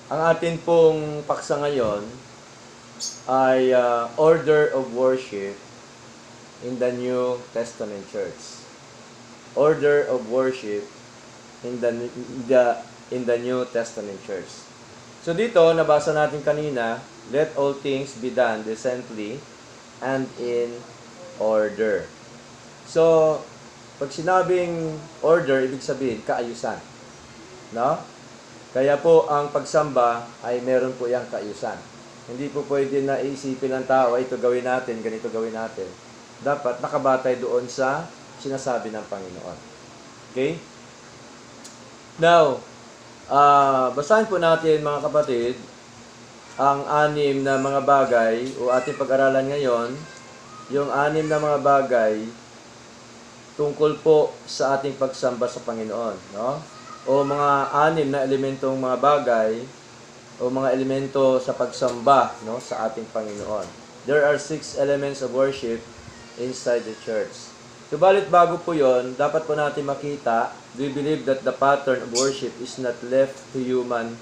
Ang atin pong paksa ngayon ay order of worship in the New Testament Church. Order of worship in the New Testament Church. So dito, nabasa natin kanina, let all things be done decently and in order. So, pag sinabing order, ibig sabihin, kaayusan. No? Kaya po, ang pagsamba ay meron po yung kaayusan. Hindi po pwede na iisipin ng tao, ay ito gawin natin, ganito gawin natin. Dapat nakabatay doon sa sinasabi ng Panginoon. Okay? Now, basahin po natin mga kapatid, ang 6 na mga bagay, o ating pag-aralan ngayon, yung 6 na mga bagay tungkol po sa ating pagsamba sa Panginoon, no? O mga 6 na elementong mga bagay o mga elemento sa pagsamba, no, sa ating Panginoon. There are 6 elements of worship inside the church. Subalit bago po 'yon, dapat po natin makita, we believe that the pattern of worship is not left to human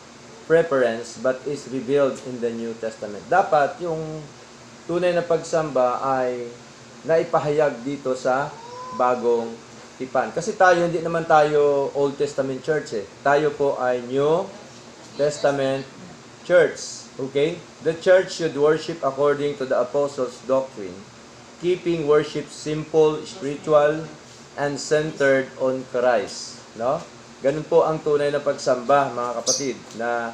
preference but is revealed in the New Testament. Dapat yung tunay na pagsamba ay naipahayag dito sa bagong tipan. Kasi tayo, hindi naman tayo Old Testament Church eh. Tayo po ay New Testament Church. Okay? The church should worship according to the apostles' doctrine, keeping worship simple, spiritual, and centered on Christ. No? Ganun po ang tunay na pagsamba, mga kapatid, na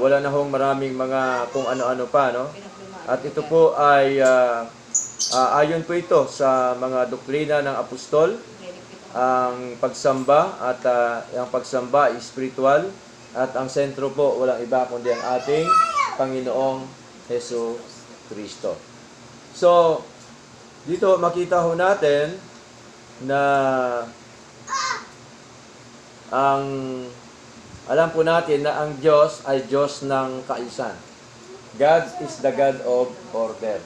wala na hong maraming mga kung ano-ano pa, no? At ito po ay ayon po ito sa mga doktrina ng apostol, ang pagsamba at ang pagsamba is spiritual at ang sentro po walang iba kundi ang ating Panginoong Hesus Kristo. So, dito makita ho natin na alam po natin na ang Diyos ay Diyos ng kaayusan. God is the God of order.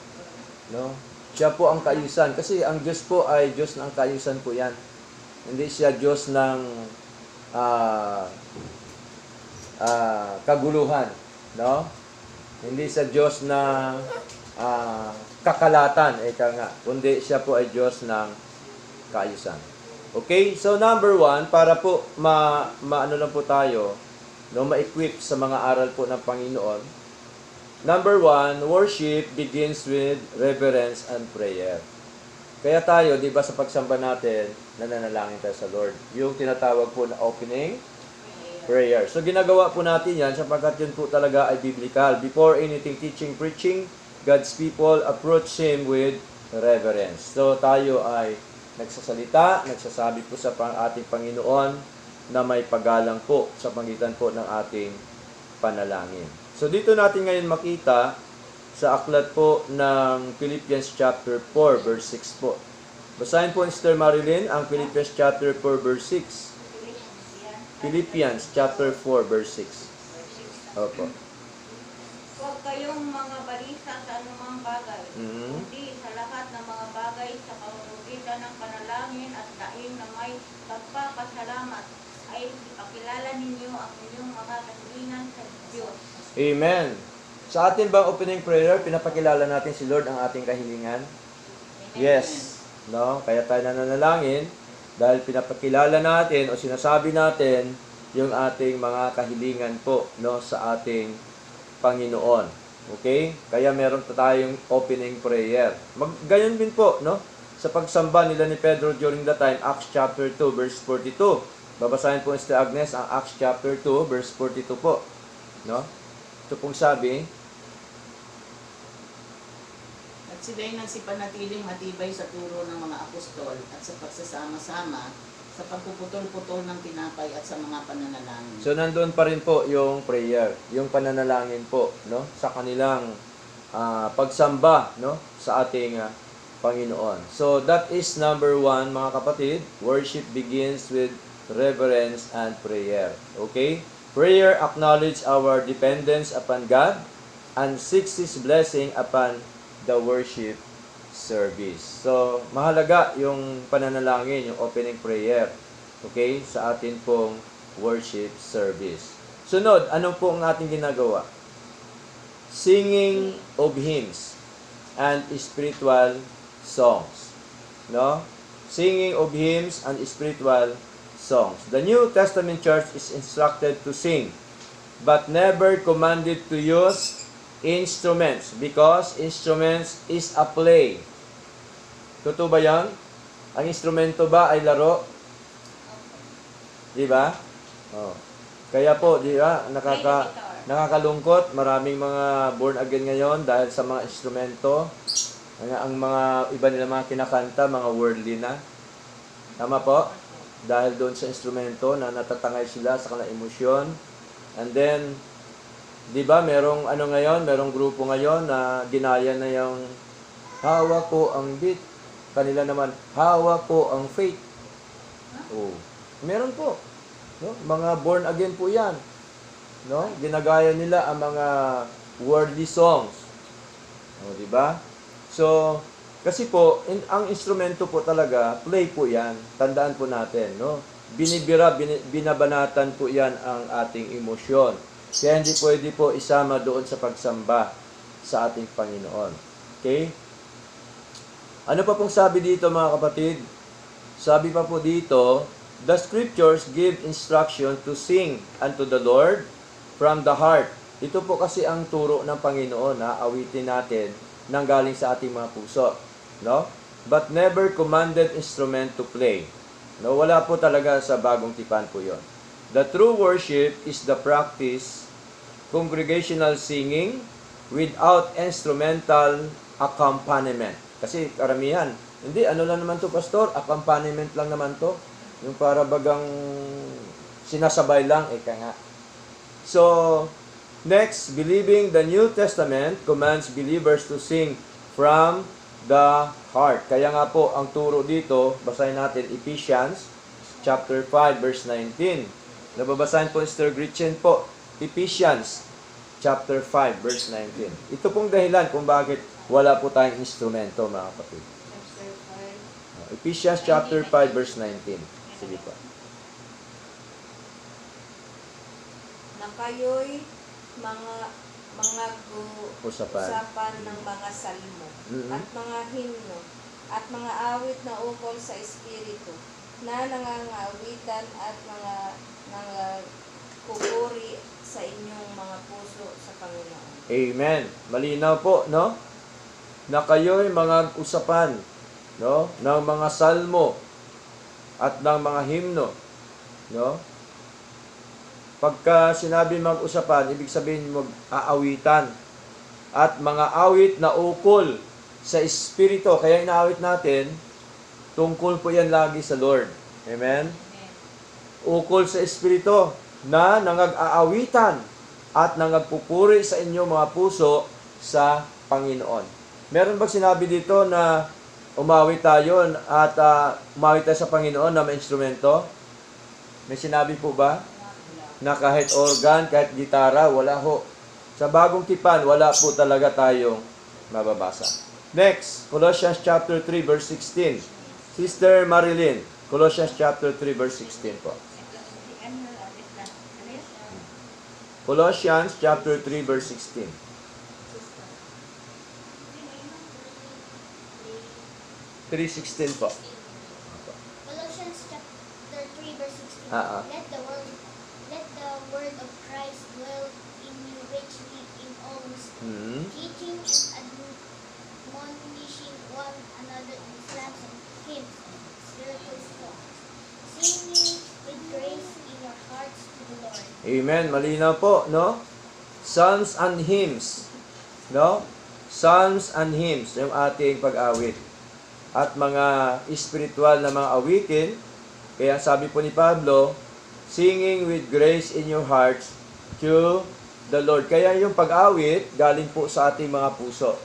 No? Siya po ang kaayusan. Kasi ang Diyos po ay Diyos ng kaayusan po yan. Hindi siya Diyos ng kaguluhan. No? Hindi siya Diyos ng kakalatan. Eka nga. Kundi siya po ay Diyos ng kaayusan. Okay? So number 1, para po maano lang po tayo, no, ma-equip sa mga aral po ng Panginoon. Number 1, worship begins with reverence and prayer. Kaya tayo, di ba sa pagsamba natin, nananalangin tayo sa Lord. Yung tinatawag po na opening prayer. So ginagawa po natin yan sapagkat yun po talaga ay biblical. Before anything teaching, preaching, God's people approach Him with reverence. So tayo ay nagsasalita, nagsasabi po sa ating Panginoon na may paggalang po sa pagitan po ng ating panalangin. So dito natin ngayon makita sa aklat po ng Philippians chapter 4 verse 6 po. Basahin po ni Sister Marilyn ang Philippians chapter 4 verse 6. Philippians chapter 4 verse 6. Opo. Huwag kayong mga balisa sa anumang bagay, kundi sa lahat ng mga bagay sa pamamagitan ng panalangin at daing na may pagpapasalamat ay ipakilala ninyo ang inyong mga kahilingan sa Diyos. Amen. Sa atin bang opening prayer, pinapakilala natin si Lord ang ating kahilingan? Yes. No? Kaya tayo nananalangin dahil pinapakilala natin o sinasabi natin yung ating mga kahilingan po, no, sa ating Panginoon. Okay? Kaya meron tayong opening prayer. Gayon din po, no? Sa pagsamba nila ni Pedro during the time, Acts chapter 2 verse 42. Babasahin po ni Sister Agnes ang Acts chapter 2 verse 42 po. No? Ito pong sabi, at sila'y nagsipanatiling matibay sa turo ng mga apostol at sa pagsasama-sama sa pagpuputol-putol ng tinapay at sa mga pananalangin. so nandoon pa rin po yung prayer, yung pananalangin po, no, sa kanilang pagsamba, no, sa ating Panginoon. So that is number 1, mga kapatid. Worship begins with reverence and prayer. Okay? Prayer acknowledges our dependence upon God and seeks His blessing upon the worship service. So, mahalaga yung pananalangin, yung opening prayer, okay, sa atin pong worship service. Sunod, ano po ang ating ginagawa? Singing of hymns and spiritual songs. No? Singing of hymns and spiritual songs. The New Testament church is instructed to sing, but never commanded to use instruments, because instruments is a play. Totoo ba yan? Ang instrumento ba ay laro? Di ba? Oh. Kaya po, di ba, nakakalungkot, maraming mga born again ngayon dahil sa mga instrumento. Ang mga iba nila mga kinakanta, mga worldly na. Tama po? Dahil doon sa instrumento na natatangay sila sa kanilang emosyon. And then, di ba, merong ano ngayon, merong grupo ngayon na ginaya na yung hawak ko ang beat. Kanila naman, hawak ko ang faith. Oh. Meron po. No? Mga born again po yan. No? Ginagaya nila ang mga worldly songs. O, di ba? So, kasi po, ang instrumento po talaga, play po yan. Tandaan po natin, no? Binabanatan po yan ang ating emosyon. Kaya hindi pwede po isama doon sa pagsamba sa ating Panginoon. Okay? Ano pa pong sabi dito mga kapatid? Sabi pa po dito, the scriptures give instruction to sing unto the Lord from the heart. Ito po kasi ang turo ng Panginoon na awitin natin nang galing sa ating mga puso. No? But never commanded instrument to play. No, wala po talaga sa bagong tipan po yon. The true worship is the practice, congregational singing without instrumental accompaniment. Kasi karamihan, hindi, ano lang naman to pastor, accompaniment lang naman to. Yung para bagang sinasabay lang, eka nga. So, next, believing the New Testament commands believers to sing from the heart. Kaya nga po, ang turo dito, basahin natin, Ephesians chapter 5, verse 19. Nababasahin po ni Sister Gretchen po, Ephesians chapter 5, verse 19. Ito pong dahilan kung bakit wala po tayong instrumento, mga kapatid. Ephesians chapter 5, verse 19. Sige po. Na kayo'y mga usapan ng mga salmo at mga himno at mga awit na ukol sa Espiritu na nangangawitan at mga kukuri sa inyong mga puso sa Panginoon. Amen. Malinaw po, no? Na kayo'y mga usapan, no? Ng mga salmo at ng mga himno, no? Pagka sinabi mag-usapan, ibig sabihin mag-aawitan at mga awit na ukol sa Espiritu. Kaya inaawit natin, tungkol po yan lagi sa Lord. Amen? Ukol sa Espiritu na nangag-aawitan at nangagpupuri sa inyo mga puso sa Panginoon. Meron ba sinabi dito na umawit tayo at umawit tayo sa Panginoon na may instrumento? May sinabi po ba? Na kahit organ, kahit gitara, wala ho. Sa bagong tipan, wala po talaga tayong mababasa. Next, Colossians chapter 3, verse 16. Sister Marilyn, Colossians chapter 3, verse 16 po. Colossians chapter 3, verse 16. 3:16 po. Colossians chapter 3 verse 16. Ah. Let the word of Christ dwell in you richly in all wisdom, teaching and admonishing one another in psalms and hymns and spiritual songs, singing with grace in your hearts to the Lord. Amen. Malinaw po, no? Psalms and hymns. No? Psalms and hymns, yung ating pag-awit. At mga espiritual na mga awitin, kaya sabi po ni Pablo, singing with grace in your hearts to the Lord. Kaya yung pag-awit, galing po sa ating mga puso.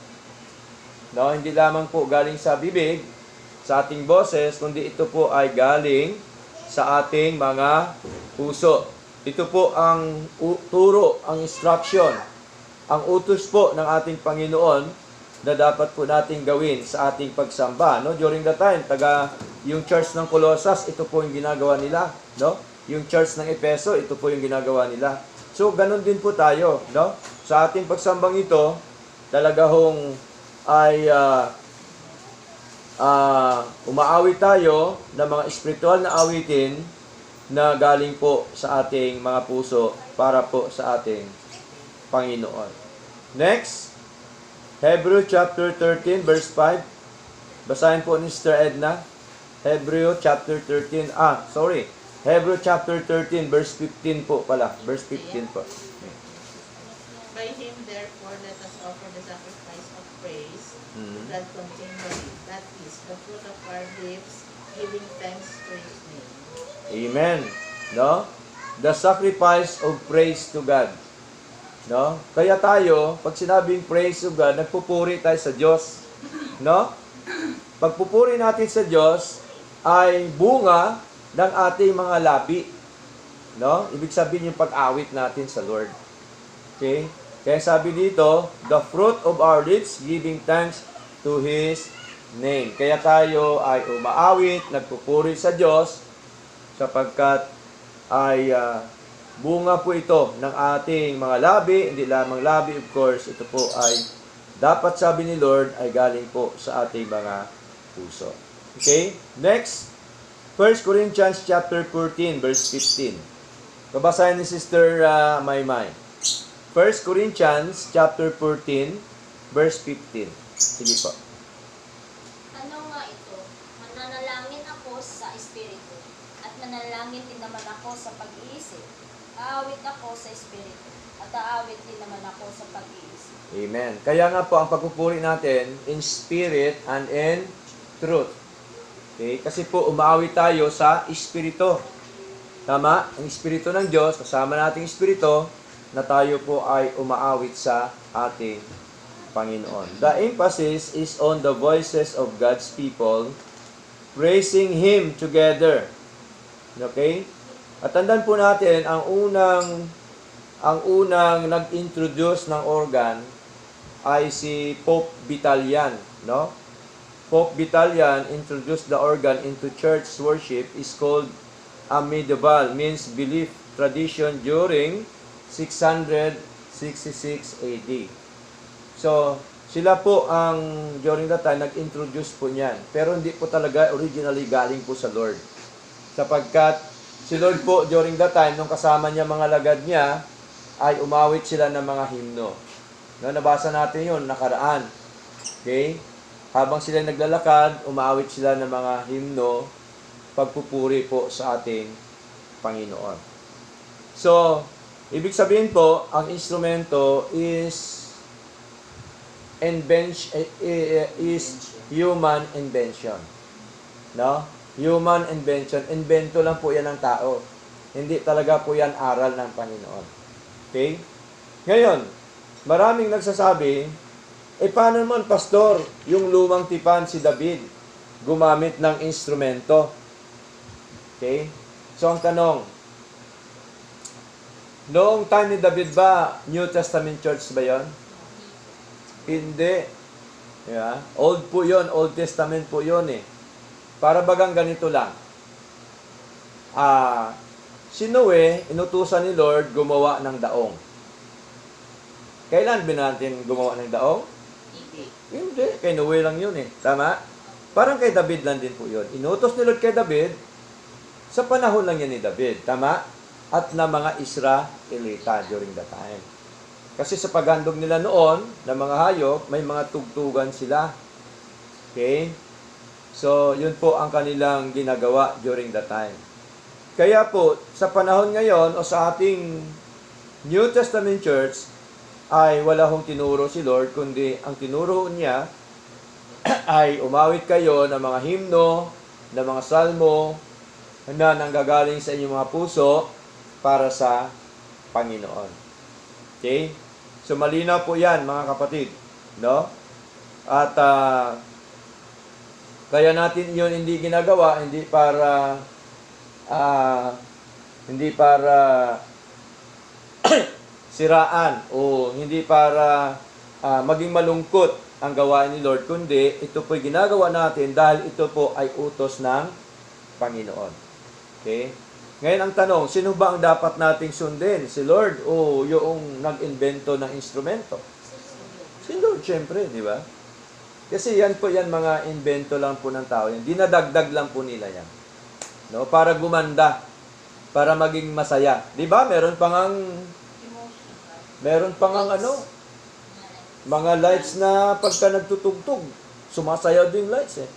No? Hindi lamang po galing sa bibig, sa ating boses, kundi ito po ay galing sa ating mga puso. Ito po ang turo, ang instruction, ang utos po ng ating Panginoon na dapat po nating gawin sa ating pagsamba. No? During the time, yung church ng Colossus, ito po yung ginagawa nila. No? Yung church ng Efeso, ito po yung ginagawa nila. So, ganun din po tayo, no? Sa ating pagsambang ito, talaga hong ay umaawit tayo ng mga espiritual na awitin na galing po sa ating mga puso para po sa ating Panginoon. Next, Hebrew chapter 13 verse 5. Basahin po ni Sister Edna. Hebrew chapter 13. Hebrew chapter 13 verse 15 po pala. Verse 15 po. By him, therefore, let us offer the sacrifice of praise to God continually. That is the fruit of our lips, giving thanks to his name. Amen. No? The sacrifice of praise to God. No? Kaya tayo, pag sinabing praise to God, nagpupuri tayo sa Diyos. No? Pagpupuri natin sa Diyos ay bunga ng ating mga labi. No? Ibig sabihin yung pag-awit natin sa Lord. Okay? Kaya sabi dito, the fruit of our lips giving thanks to His name. Kaya tayo ay umaawit, nagpupuri sa Diyos sapagkat ay bunga po ito ng ating mga labi, hindi lamang labi, of course, ito po ay dapat sabi ni Lord ay galing po sa ating mga puso. Okay? Next, 1 Corinthians chapter 14 verse 15. Babasahin ni Sister Maymay. 1 Corinthians chapter 14 verse 15. Sige po. Ano nga ito? Mananalangin ako sa Espiritu, at manalangin din naman ako sa pag-iisip. Aawit ako sa Espiritu, at aawit din naman ako sa pag-iisip. Amen. Kaya nga po, ang pagpupuri natin, in spirit and in truth. Okay? Kasi po, umaawit tayo sa Espiritu. Tama? Ang Espiritu ng Diyos, kasama nating Espiritu, na tayo po ay umaawit sa ating Panginoon. The emphasis is on the voices of God's people praising Him together. Okay? At tandaan po natin, ang unang nag-introduce ng organ ay si Pope Vitalian, no? Pope Vitalian introduced the organ into church worship is called a medieval, means belief tradition during 666 AD. So, sila po ang during that time nag-introduce po niyan. Pero hindi po talaga originally galing po sa Lord. Sapagkat si Lord po during that time, nung kasama niya mga lagad niya, ay umawit sila ng mga himno. No, nabasa natin yun, nakaraan. Okay? Habang sila naglalakad, umawit sila ng mga himno, pagpupuri po sa ating Panginoon. So, ibig sabihin po, ang instrumento is human invention. No? Human invention. Invento lang po yan ng tao. Hindi talaga po yan aral ng Panginoon. Okay? Ngayon, maraming nagsasabi, paano naman, Pastor, yung lumang tipan si David, gumamit ng instrumento? Okay? So, ang tanong, noong time ni David ba, New Testament church ba yon? Hindi. Yeah. Old po yon, Old Testament po yon eh. Para bagang ganito lang. Si Noe, inutusan ni Lord gumawa ng daong. Kailan ba natin gumawa ng daong? Hindi. Kay Noe lang yun eh. Tama? Parang kay David lang din po yun. Inutos ni Lord kay David, sa panahon lang yan ni David. Tama? At na mga Israelita during that time. Kasi sa paghandog nila noon, ng mga hayop, may mga tugtugan sila. Okay? So, yun po ang kanilang ginagawa during that time. Kaya po, sa panahon ngayon, o sa ating New Testament Church, ay wala hong tinuro si Lord, kundi ang tinuro niya ay umawit kayo ng mga himno, ng mga salmo, na nanggagaling sa inyong mga puso, para sa Panginoon. Okay? So, malinaw po yan, mga kapatid. No? At, kaya natin yun hindi ginagawa, hindi para siraan, o hindi para maging malungkot ang gawain ni Lord, kundi ito po'y ginagawa natin dahil ito po ay utos ng Panginoon. Okay? Ngayon ang tanong, sino ba ang dapat nating sundin? Si Lord o yung nag-invento ng instrumento? Si Lord, syempre, di ba? Kasi yan mga invento lang po ng tao. Yan. Dinadagdag lang po nila yan. No? Para gumanda. Para maging masaya. Di ba? Meron pang mga lights na pagka nagtutugtog, sumasayaw din lights eh.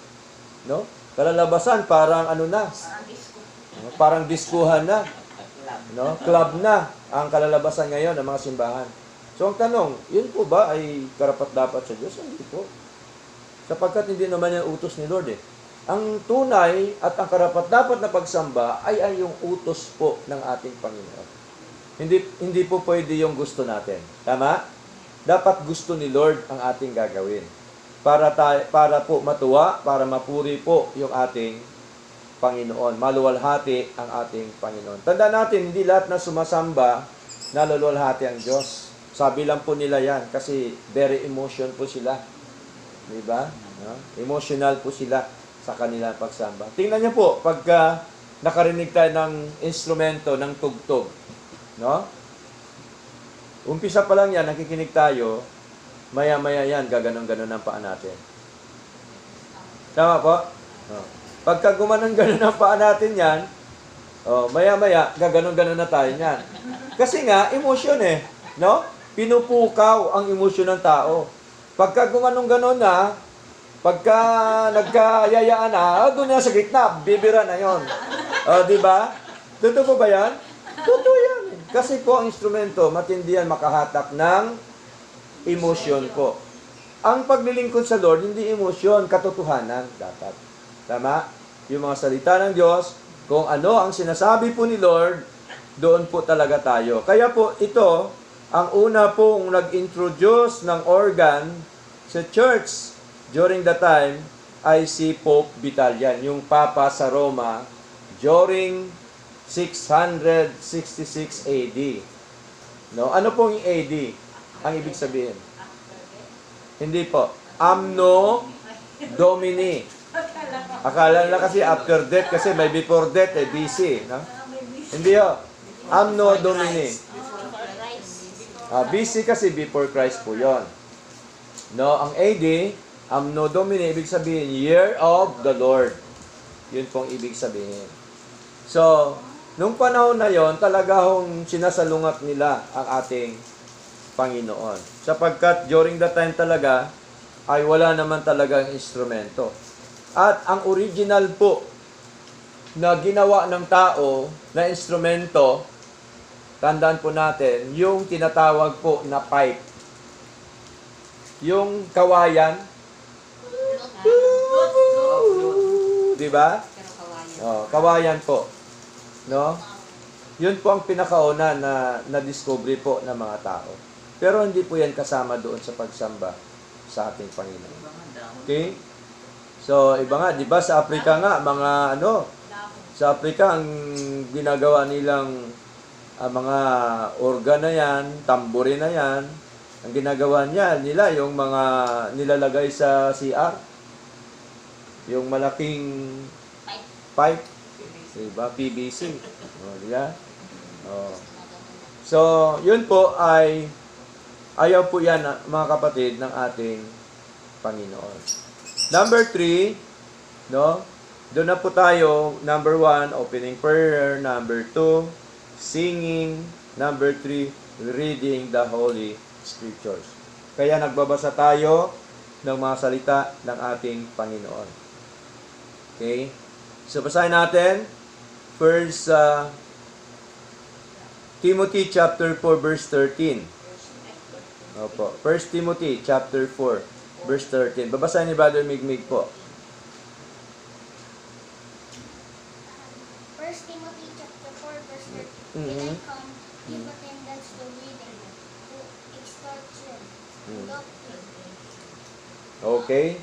No? Kalalabasan, parang parang diskuhan na. No? Club na ang kalalabasan ngayon ng mga simbahan. So ang tanong, yun po ba ay karapat-dapat sa Diyos? Hindi po. Sapagkat hindi naman yan utos ni Lord eh. Ang tunay at ang karapat-dapat na pagsamba ay yung utos po ng ating Panginoon. Hindi po pwede yung gusto natin. Tama? Dapat gusto ni Lord ang ating gagawin. Para po matuwa, para mapuri po yung ating Panginoon. Maluwalhati ang ating Panginoon. Tandaan natin, hindi lahat na sumasamba naluwalhati ang Diyos. Sabi lang po nila yan kasi very emotion po sila. Diba? No? Emotional po sila sa kanilang pagsamba. Tingnan niyo po, pagka nakarinig tayo ng instrumento, ng tugtog. No? Umpisa pa lang yan, nakikinig tayo, maya-maya yan, gaganon-ganon ang paa natin. Tama po? No. Pagka gumanon-ganon ang paa natin yan, maya-maya, gaganon-ganon na tayo yan. Kasi nga, emosyon eh. No? Pinupukaw ang emosyon ng tao. Pagka gumanon-ganon na, pagka nagkayayaan na, doon na sa gitna, bibira na yon. Di ba? Totoo po ba yan? Totoo yan. Kasi po ang instrumento, matindi yan makahatak ng emosyon po. Ang paglilingkod sa Lord, hindi emosyon, katotohanan dapat. Tama? Yung mga salita ng Diyos, kung ano ang sinasabi po ni Lord, doon po talaga tayo. Kaya po ito, ang una pong nag-introduce ng organ sa church during the time ay si Pope Vitalian, yung Papa sa Roma during 666 AD. No? Ano pong yung AD? Ang ibig sabihin? Hindi po. Anno Domini. Akala nila kasi after death kasi may before death BC. No? Hindi ho. Anno Domini. BC kasi before Christ po yon. No, ang AD, Anno Domini, ibig sabihin, Year of the Lord. Yun pong ibig sabihin. So, nung panahon na yon, talaga hong sinasalungat nila ang ating Panginoon. Sapagkat during that time talaga, ay wala naman talagang instrumento. At ang original po na ginawa ng tao na instrumento, tandaan po natin, yung tinatawag po na pipe. Yung kawayan. Di ba? Kawayan po. No? Yun po ang pinakauna na discovery po ng mga tao. Pero hindi po yan kasama doon sa pagsamba sa ating Panginoon. Okay? So, iba nga, di ba sa Africa nga, sa Africa ang ginagawa nilang mga organ na yan, tamburi na yan, ang ginagawa nila yung mga nilalagay sa CR, yung malaking pipe, diba? PVC. Diba? So, yun po ay ayaw po yan, mga kapatid, ng ating Panginoon. Number 3, no? Doon na po tayo, number 1, opening prayer, number 2, singing, number 3, reading the Holy Scriptures. Kaya nagbabasa tayo ng mga salita ng ating Panginoon. Okay? So, basahin natin. First, Timothy chapter 4, verse 13. Opo. 1 Timothy chapter 4, verse 13. Babasahin ni Brother Migmig po. 1 Timothy chapter 4, verse 13. Till I come, give attendance to reading, to exhortation, to doctrine. Okay?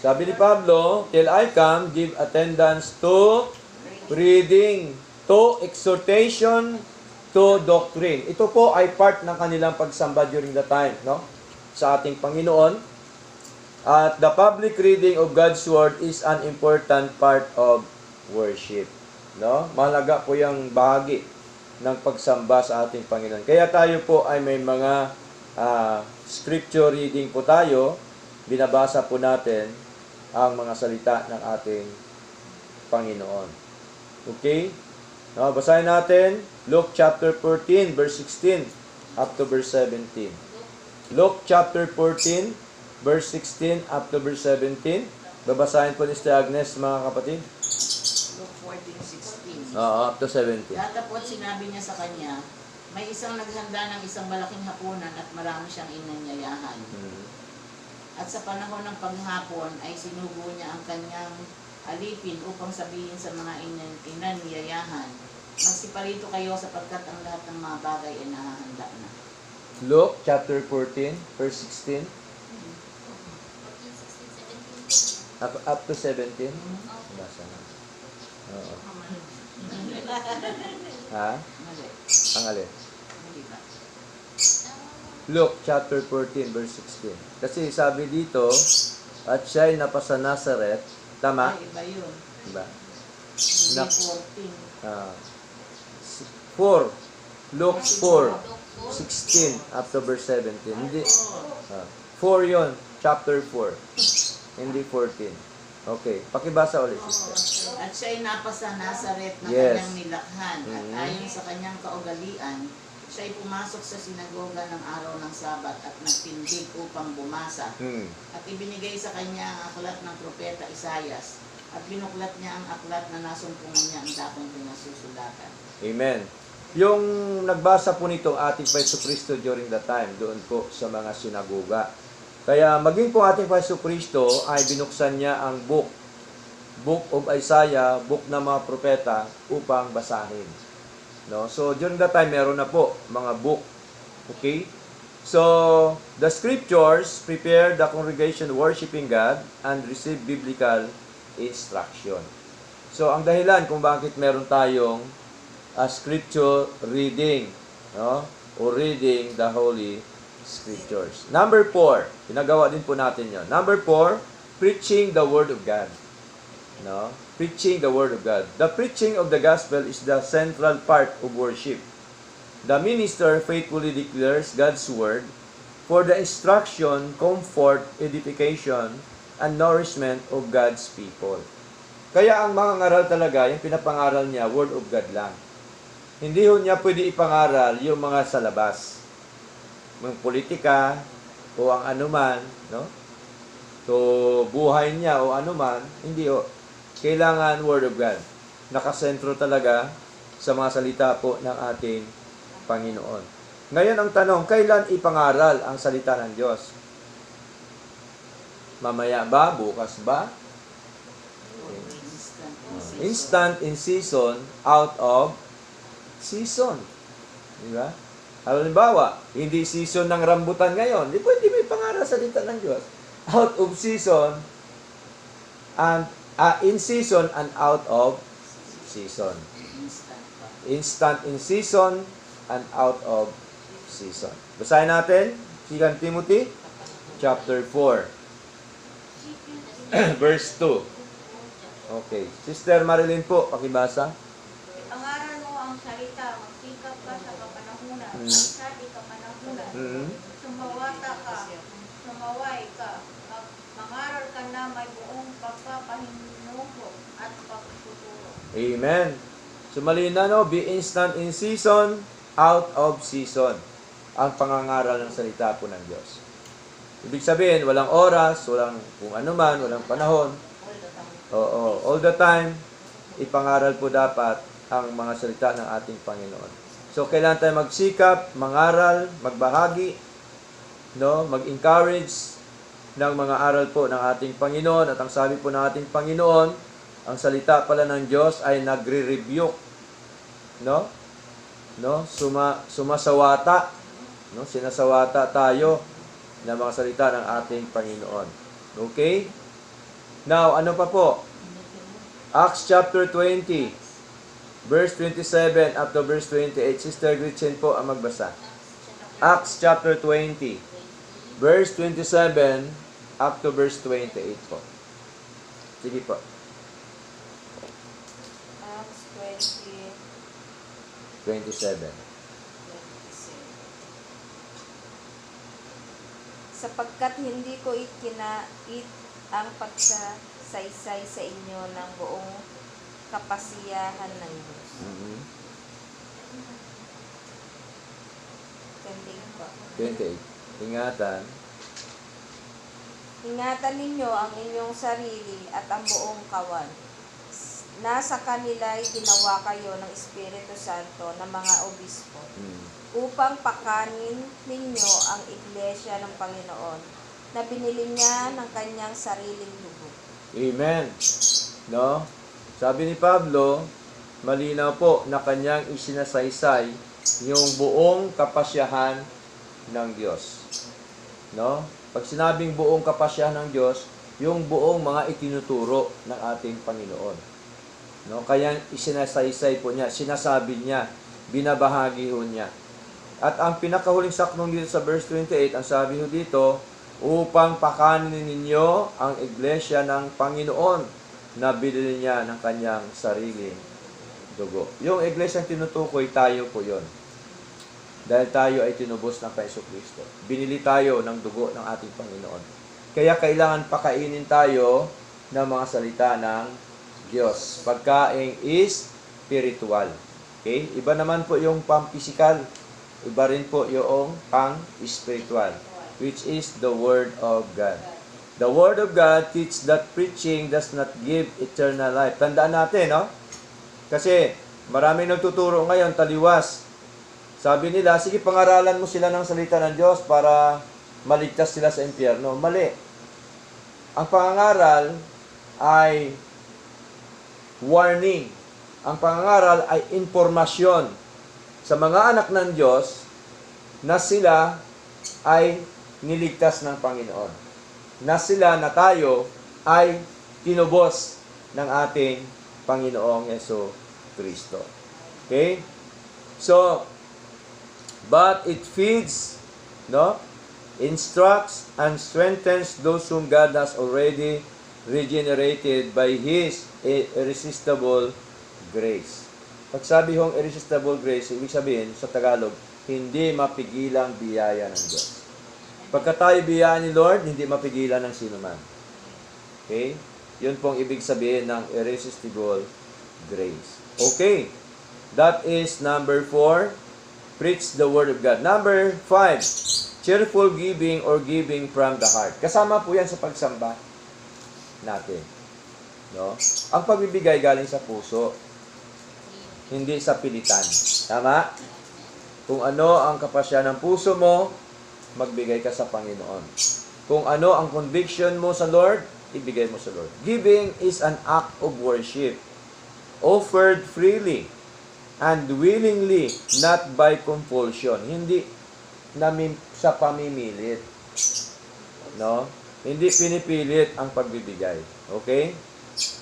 Sabi ni Pablo, till I come, give attendance to reading, to exhortation, to doctrine. Ito po ay part ng kanilang pagsamba during the time, no? Sa ating Panginoon. At the public reading of God's Word is an important part of worship. No? Mahalaga po yung bahagi ng pagsamba sa ating Panginoon. Kaya tayo po ay may mga scripture reading po tayo. Binabasa po natin ang mga salita ng ating Panginoon. Okay? No, basahin natin Luke chapter 14 verse 16 up to verse 17. Luke chapter 14 verse 16 up to verse 17. Babasahin po ni Sister Agnes, mga kapatid. Luke 14:16. Up to 17. Datapot sinabi niya sa kanya, may isang naghanda ng isang malaking hapunan at marami siyang inanyayahan. At sa panahon ng paghapon ay sinugo niya ang kanyang alipin upang sabihin sa mga inanyayahan, magsipalito kayo sapagkat ang lahat ng mga bagay ay nahahanda na. Luke chapter 14 verse 16 up to 17. Basa na. Oo. Ha? Mali. Ang alin? Mali ba? Luke chapter 14 verse 16. Kasi sabi dito, at siya'y napasa Nazareth. Tama? Ay, iba yun. Diba? Hindi Nak- 14. 4. Luke 4. 16 up to verse 17. Hindi. 4 yon, chapter 4. Hindi 14. Okay, pakibasa ulit, sister. At siya'y napasa Nazareth na Yes. kanyang nilakhan. At Mhm. ayon sa kanyang kaugalian, siya'y pumasok sa sinagoga ng araw ng Sabat at nagtindig upang bumasa. At ibinigay sa kanya ang aklat ng propeta Isayas. At binuklat niya ang aklat na nasumpungan niya ang dakong pinasusulatan. Amen. Yung nagbasa po nito ating Paiso Kristo during that time, doon po sa mga sinagoga. Kaya maging po ating Paiso Kristo ay binuksan niya ang book of Isaiah, book ng mga propeta upang basahin. No? So during that time meron na po mga book. Okay? So the scriptures prepare the congregation worshiping God and receive biblical instruction. So ang dahilan kung bakit meron tayong scripture reading, no? O reading the Holy Scriptures. Number 4, ginagawa din po natin yon. Number 4, preaching the Word of God. No? Preaching the Word of God. The preaching of the Gospel is the central part of worship. The minister faithfully declares God's Word for the instruction, comfort, edification, and nourishment of God's people. Kaya ang mga ngaral talaga, yung pinapangaral niya, Word of God lang. Hindi ho niya pwede ipangaral yung mga sa labas. Yung politika, o ang anuman, no? So, buhay niya o anuman, hindi ho. Kailangan Word of God. Nakasentro talaga sa mga salita po ng ating Panginoon. Ngayon ang tanong, kailan ipangaral ang salita ng Diyos? Mamaya ba? Bukas ba? Instant, in season, out of season. Di ba? Halimbawa, hindi season ng rambutan ngayon, di pwede may pangaral sa salita ng Diyos. Out of season, and in season and out of season. Instant in season and out of season. Basahin natin, 2 Timothy chapter 4 verse 2. Okay. Sister Marilyn po, pakibasa. Ipangaral mo ang salita, magsikap ka sa kapanahunan, Mm. magsali kapanahunan, sumawata ka, sumaway ka, mangaral ka na may buong pagpapahinuho at pagtuturo. Amen. So malina, no? Be instant in season, out of season. Ang pangangaral ng salita po ng Diyos. Ibig sabihin, walang oras, walang kung ano man, walang panahon. Oo, all the time, ipangaral po dapat ang mga salita ng ating Panginoon. So, kailangan tayo magsikap, mangaral, magbahagi, no? Mag-encourage ng mga aral po ng ating Panginoon. At ang sabi po ng ating Panginoon, ang salita pala ng Diyos ay nagre-rebuke, no? No? Sumasawata, no? Sinasawata tayo ng mga salita ng ating Panginoon. Okay? Now, ano pa po? Acts chapter 20, verse 27 up to verse 28. Sister Gretchen po ang magbasa. Acts chapter 20, verse 27 up to verse 28 po. Sige po. Acts 20, 27. Sapagkat hindi ko ikinait ang pagsasaysay sa inyo ng buong kapasiyahan ng Diyos. Mhm. 28 po. 28. Ingatan. Ingatan ninyo ang inyong sarili at ang buong kawan. Nasa kanila'y ginawa kayo ng Espiritu Santo ng mga obispo Mm. upang pakanin ninyo ang iglesia ng Panginoon na binili niya ng kanyang sariling dugo. Amen. No? Sabi ni Pablo, malinaw po na kanyang isinasaysay yung buong kapasyahan ng Diyos. No? Pag sinabing buong kapasyahan ng Diyos, yung buong mga itinuturo ng ating Panginoon. No? Kaya isinasaysay po niya, sinasabi niya, binabahagi ho niya. At ang pinakahuling saknong dito sa verse 28, ang sabi ho dito, upang pakanin ninyo ang iglesia ng Panginoon na binili niya ng kanyang sariling dugo. Yung iglesia tinutukoy, tayo po yon. Dahil tayo ay tinubos ng Jesucristo. Binili tayo ng dugo ng ating Panginoon. Kaya kailangan pakainin tayo ng mga salita ng Diyos. Pagkain is spiritual. Okay? Iba naman po yung pang-physical. Iba rin po yung pang-spiritual, which is the Word of God. The Word of God teaches that preaching does not give eternal life. Tandaan natin, no? Kasi maraming nagtuturo ngayon, taliwas. Sabi nila, sige, pangaralan mo sila ng salita ng Diyos para maligtas sila sa impyerno. Mali. Ang pangangaral ay warning. Ang pangangaral ay informasyon sa mga anak ng Diyos na sila ay niligtas ng Panginoon. Na sila, na tayo, ay tinubos ng ating Panginoong Yesu Kristo. Okay? So, but it feeds, no? Instructs and strengthens those whom God has already regenerated by His irresistible grace. Pag sabi hong irresistible grace, ibig sabihin sa Tagalog, hindi mapigilang biyaya ng Diyos. Pagka tayo biyaya ni Lord, hindi mapigilan ng sino man. Okay? Yun pong ibig sabihin ng irresistible grace. Okay. That is number 4. Preach the Word of God. Number 5. Cheerful giving or giving from the heart. Kasama po yan sa pagsamba natin. No? Ang pagbibigay galing sa puso, hindi sa pilitan. Tama? Kung ano ang kapasya ng puso mo, magbigay ka sa Panginoon. Kung ano ang conviction mo sa Lord, ibigay mo sa Lord. Giving is an act of worship, offered freely and willingly, not by compulsion. Hindi namin sa pamimilit. No? Hindi pinipilit ang pagbibigay. Okay?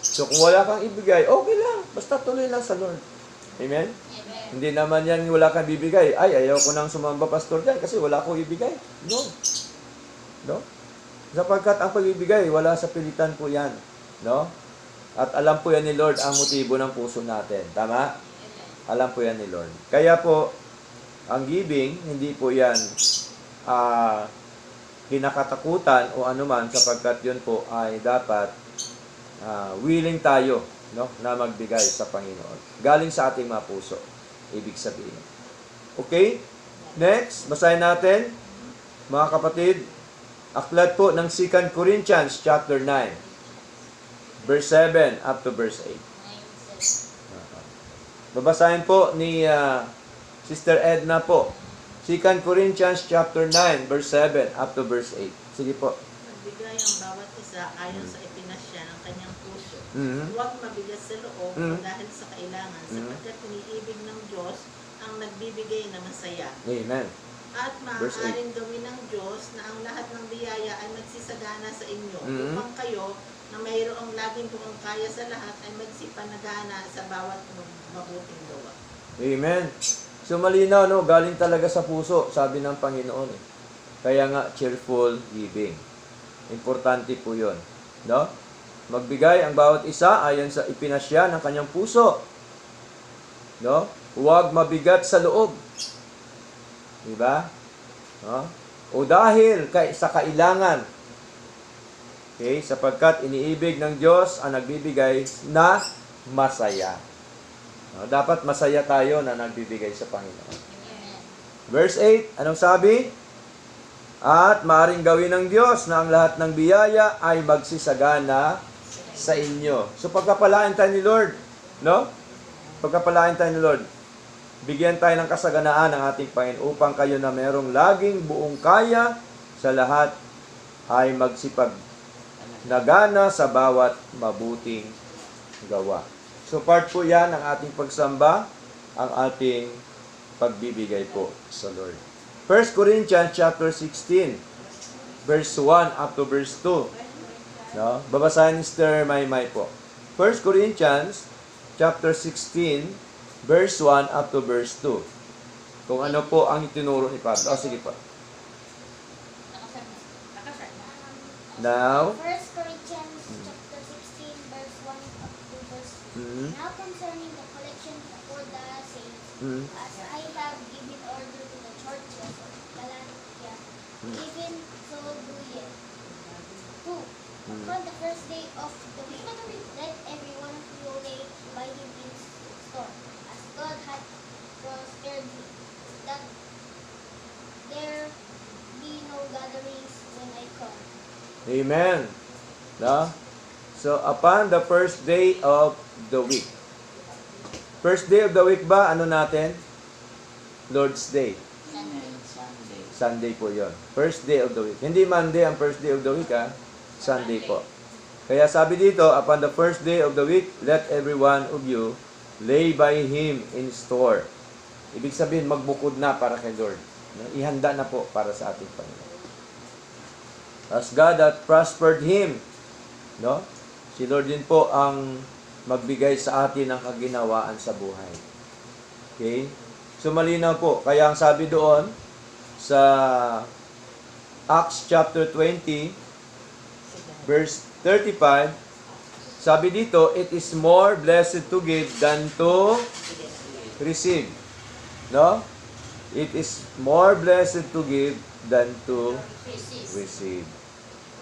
So kung wala kang ibigay, okay lang. Basta tuloy lang sa Lord. Amen? Amen. Hindi naman yan wala kang bibigay. Ay, ayaw ko nang sumamba pastor dyan kasi wala akong ibigay. No. No? Sapagkat ang pagbibigay, wala sa pilitan po yan. No? At alam po yan ni Lord ang motibo ng puso natin. Tama? Alam po yan ni Lord. Kaya po, ang giving, hindi po yan kinakatakutan o anuman sapagkat yun po ay dapat willing tayo, no, na magbigay sa Panginoon. Galing sa ating mga puso, ibig sabihin. Okay? Next, basahin natin, mga kapatid, aklat po ng 2 Corinthians chapter 9, verse 7 up to verse 8. Babasahin po ni Sister Edna po. 2 Corinthians chapter 9, verse 7 up to verse 8. Sige po. Magbigay ang bawat isa ayon sa ipinasya ng kanyang puso. Mhm. Huwag mabigat sa loob dahil sa kailangan, sapagkat iniibig ng Diyos ang nagbibigay na masaya. Amen. At Verse maaaring gawin ng Diyos na ang lahat ng biyaya ay magsisagana sa inyo, upang kayo na mayroong laging buong kaya sa lahat ay magsipanagana sa bawat mabuting gawa. Amen. So malinaw, no? Galing talaga sa puso, sabi ng Panginoon. Eh. Kaya nga, cheerful giving. Importante po yun. No? Magbigay ang bawat isa ayon sa ipinasya ng kanyang puso. No? huwag mabigat sa loob. Diba? No? O dahil sa kailangan. Okay? Sapagkat iniibig ng Diyos ang nagbibigay na masaya. No? Dapat masaya tayo na nagbibigay sa Panginoon. Verse 8, anong sabi? At maaring gawin ng Diyos na ang lahat ng biyaya ay magsisagana sa inyo. So pagkapalain tayo ni Lord, no? Pagkapalain tayo ni Lord, bigyan tayo ng kasaganaan ng ating Panginoon upang kayo na merong laging buong kaya sa lahat ay magsipag nagana sa bawat mabuting gawa. So part po yan ng ating pagsamba, ang ating pagbibigay po sa Lord. 1 Corinthians chapter 16, verse 1 up to verse 2. No? Babasahin ni Sister Maymay po. 1 Corinthians chapter 16, verse 1 up to verse 2. Kung ano po ang itinuro ni Pablo. Sige po. Now, 1 Corinthians chapter 16, verse 1 up to verse 2. Now concerning the collection for the saints, as I have given order to the churches of Galatia, even so do ye. 2. Upon the first day of the week, let every one of you lay by him in store, as God hath prospered me, that there be no gatherings when I come. amen. No? So, upon the first day of the week. First day of the week ba, ano natin? Lord's Day. Sunday. Sunday po yon. First day of the week. Hindi Monday ang first day of the week, ha? Sunday po. Kaya sabi dito, upon the first day of the week, let every one of you lay by him in store. Ibig sabihin, magbukod na para kay Lord. Ihanda na po para sa ating Panginoon. As God hath prospered him, no? Si Lord din po ang magbigay sa atin ng kaginawaan sa buhay. Okay? So malinaw po. Kaya ang sabi doon sa Acts chapter 20, verse 35, sabi dito, it is more blessed to give than to receive. No? It is more blessed to give than to receive.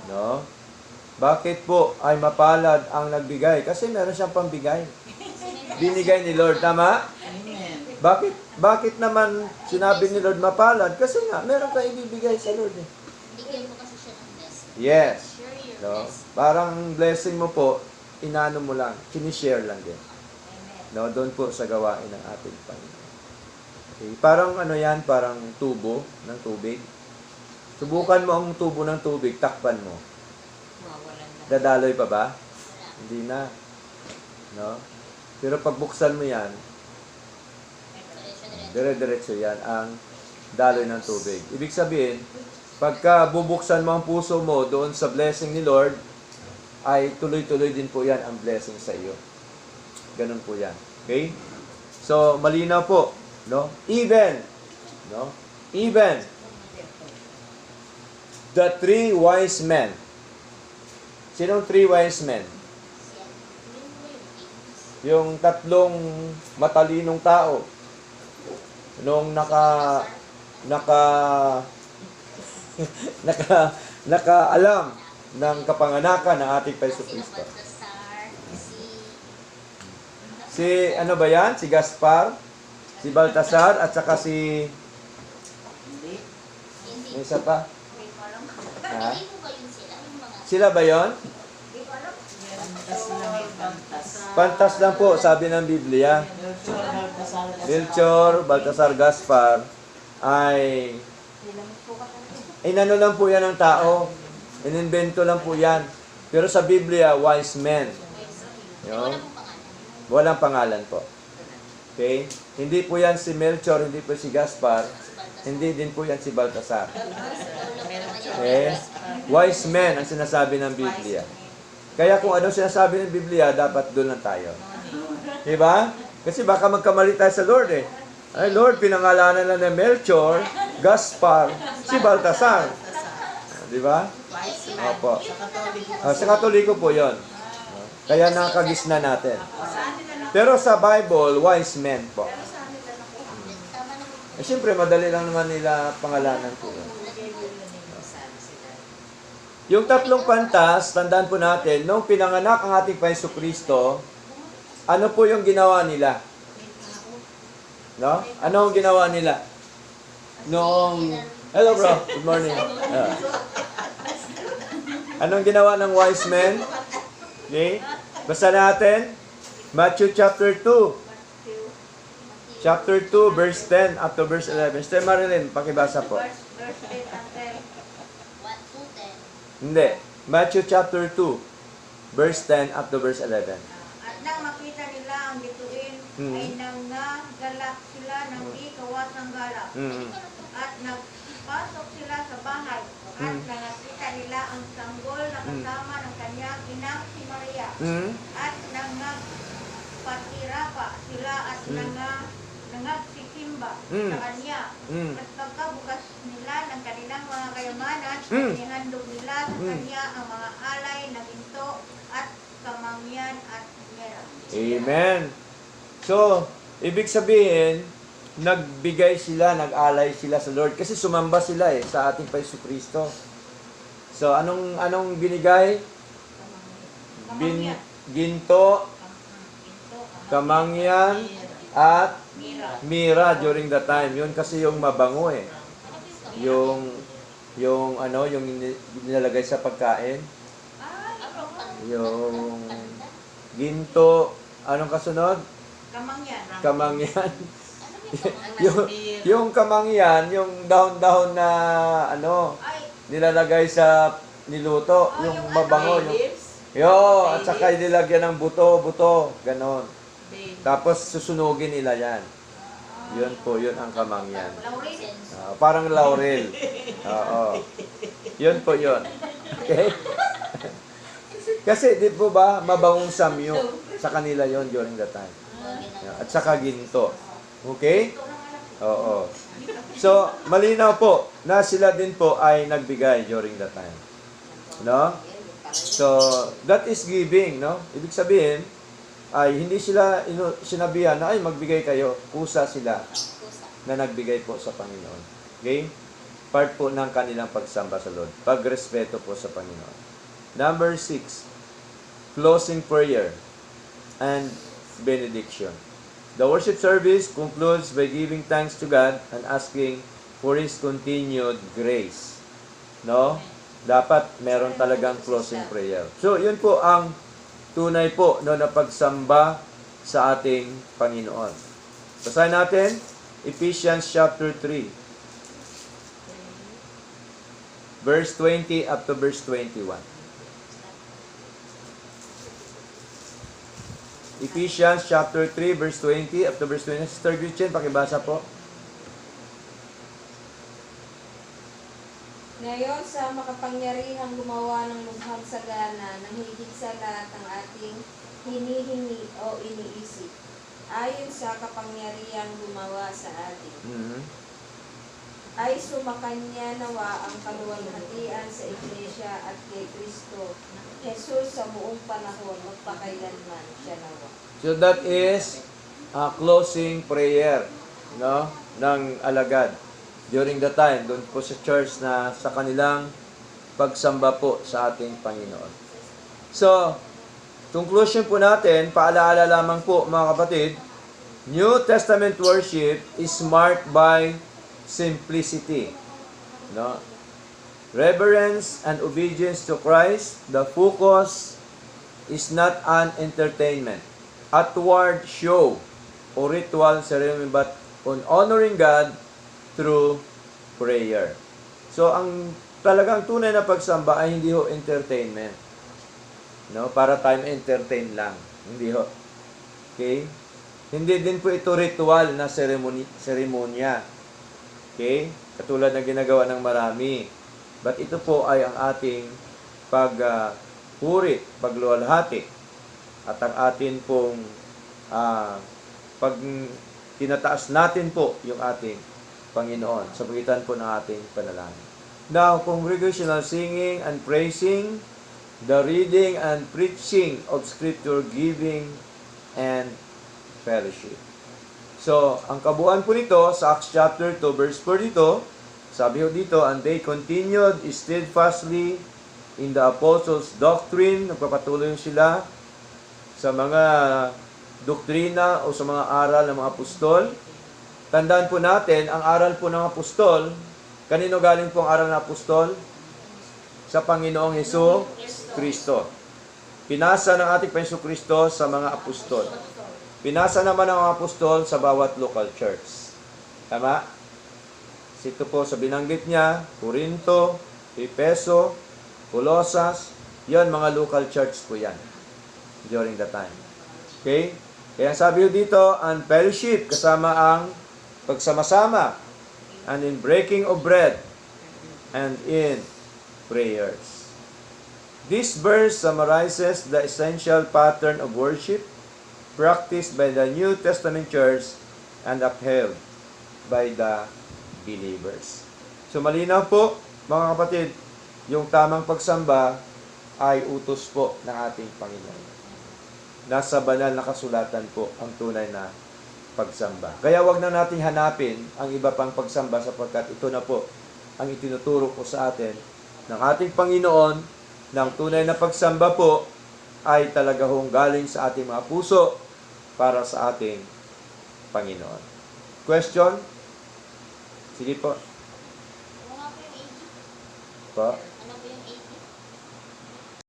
No? Bakit po ay mapalad ang nagbigay? Kasi meron siyang pambigay. Binigay ni Lord, tama? Amen. Bakit naman sinabi ni Lord mapalad? Kasi nga, meron kang ibibigay sa Lord. Bigyan mo kasi siya ng blessing. Yes. No? Parang blessing mo po, inano mo lang, sinishare lang din. No? Doon po sa gawain ng ating Panginoon. Okay. Parang ano yan, parang tubo ng tubig. Subukan mo ang tubo ng tubig, takpan mo. Dadaloy pa ba? Hindi na. No? Pero pagbuksan mo yan, dire-diretso yan ang daloy ng tubig. Ibig sabihin, pagka bubuksan mo ang puso mo doon sa blessing ni Lord, ay tuloy-tuloy din po yan ang blessing sa iyo. Ganun po yan. Okay? So, malinaw po. No? Even the three wise men. Sinong three wise men? Yung tatlong matalinong tao. Nung nakaalam ng kapanganakan ng ating Paiso Cristo. Si ano ba yan? Si Gaspar, si Baltasar, at saka si may isa pa? Ha? Sila ba yon? Pantas lang po, sabi ng Biblia. Melchor, Baltasar, Gaspar, ay inano lang po yan ng tao. Ininvento lang po yan. Pero sa Biblia, wise men. Yun. Walang pangalan po. Okay? Hindi po yan si Melchor, hindi po si Gaspar, hindi din po yan si Baltasar. Okay? Wise men ang sinasabi ng Biblia. Kaya kung ano sinasabi ng Biblia, dapat doon lang tayo. Diba? Kasi baka magkamali tayo sa Lord eh. Ay Lord, pinangalanan na ng Melchor, Gaspar, si Baltasar. Diba? Opo. Sa Katoliko po yon. Kaya nakagisna natin. Pero sa Bible, wise men po. Eh, siyempre, madali lang naman nila pangalanan po. Yung tatlong pantas, tandaan po natin, nung pinanganak ang ating Panginoon Kristo, ano po yung ginawa nila? No? Ano ang ginawa nila? Hello bro, good morning. Anong ginawa ng wise men? Okay? Basta natin, Matthew chapter 2. Chapter 2, verse 10 up to verse 11. Sister Marilyn, pakibasa po. Verse 8 until 1 to 10. Hindi. Matthew chapter 2, verse 10 up to verse 11. At nang makita nila ang bituin, ay nanggalak sila ng di kawasang galak. At nagpasok sila sa bahay. At nakita nila ang sanggol na kasama ng kanyang inang si Maria. At nangagpatira pa sila at nangagsisimba sa kanya. At pagkabukas nila ng kanilang mga kayamanan, inihandog nila sa kanya ang mga alay na ginto at kamangyan at mera. Amen. So, ibig sabihin, nagbigay sila, nag-alay sila sa Lord kasi sumamba sila sa ating Panginoon Kristo. So, anong binigay? Ginto, kamangyan, at mira during the time. Yun kasi yung mabango Yung nilalagay sa pagkain. Yung ginto, anong kasunod? Kamangyan. Kamangyan. yung kamangyan, yung dahon-dahon na Ay, nilalagay sa niluto, yung mabango, at saka nilagyan ng buto, ganon. Tapos susunugin nila yan. Yun po, yun ang kamangyan. laurel. Parang laurel. Oo. Yun po yun. Okay? Kasi, di po ba, mabangong samyo sa kanila yon during the time. At saka ginto. Okay? Oo. So, malinaw po na sila din po ay nagbigay during that time. No? So, that is giving, no? Ibig sabihin, ay hindi sila sinabihan na ay magbigay kayo. Kusa sila na nagbigay po sa Panginoon. Okay? Part po ng kanilang pagsamba sa Lord. Pagrespeto po sa Panginoon. Number 6, closing prayer and benediction. The worship service concludes by giving thanks to God and asking for His continued grace. No? Dapat meron talagang closing prayer. So, yun po ang tunay po na pagsamba sa ating Panginoon. Basahin natin, Ephesians chapter 3. Verse 20 up to verse 21. Ephesians chapter 3, verse 20 up to verse 20. Sister Gretchen, pakibasa po. Ngayon sa makapangyarihang gumawa ng lubhang sagana ng higit sa lahat ng ating hinihingi o iniisip, ayon sa kapangyarihang gumawa sa atin, ay sumakanya nawa ang kaluwalhatian sa Iglesia at kay Kristo Jesus sa buong panahon magpakailanman siya nawa. So that is a closing prayer, no, ng alagad during the time doon po sa church na sa kanilang pagsamba po sa ating Panginoon. So, conclusion po natin, paalaala lamang po mga kapatid, New Testament worship is marked by simplicity, no? Reverence and obedience to Christ. The focus is not on entertainment, outward show, or ritual ceremony, but on honoring God through prayer. So, ang talagang tunay na pagsamba ay hindi ho entertainment. No? Para time entertain lang. Hindi ho. Okay? Hindi din po ito ritual na seremonya. Okay? Katulad na ginagawa ng marami. But ito po ay ang ating pagpuri, pagluwalhati, at ang atin pong pag tinataas natin po yung ating Panginoon sa pagitan po ng ating panalangin. Now, congregational singing and praising, the reading and preaching of Scripture, giving and fellowship. So, ang kabuuan po nito sa Acts chapter 2 verse 42, sabi ho dito, and they continued steadfastly in the apostles' doctrine. Nagpapatuloy sila sa mga doktrina o sa mga aral ng mga apostol. Tandaan po natin, ang aral po ng apostol, kanino galing po ang aral ng apostol? Sa Panginoong Hesus Kristo. Pinasa ng ating Panginoong Kristo sa mga apostol. Pinasa naman ng mga apostol sa bawat local church. Tama? Ito po sa binanggit niya, Corinto, Efeso, Colosas, yon mga local church po yan during the time. Okay? Kaya sabi ko dito, and fellowship, kasama ang pagsama-sama, and in breaking of bread, and in prayers. This verse summarizes the essential pattern of worship practiced by the New Testament church and upheld by the believers. So malinaw po, mga kapatid, yung tamang pagsamba ay utos po ng ating Panginoon. Nasa banal na kasulatan po ang tunay na pagsamba. Kaya wag na nating hanapin ang iba pang pagsamba sapagkat ito na po ang itinuturo po sa atin ng ating Panginoon ng tunay na pagsamba po ay talaga hong galing sa ating mga puso para sa ating Panginoon. Question? Sige po. Oo nga po yung age. Po?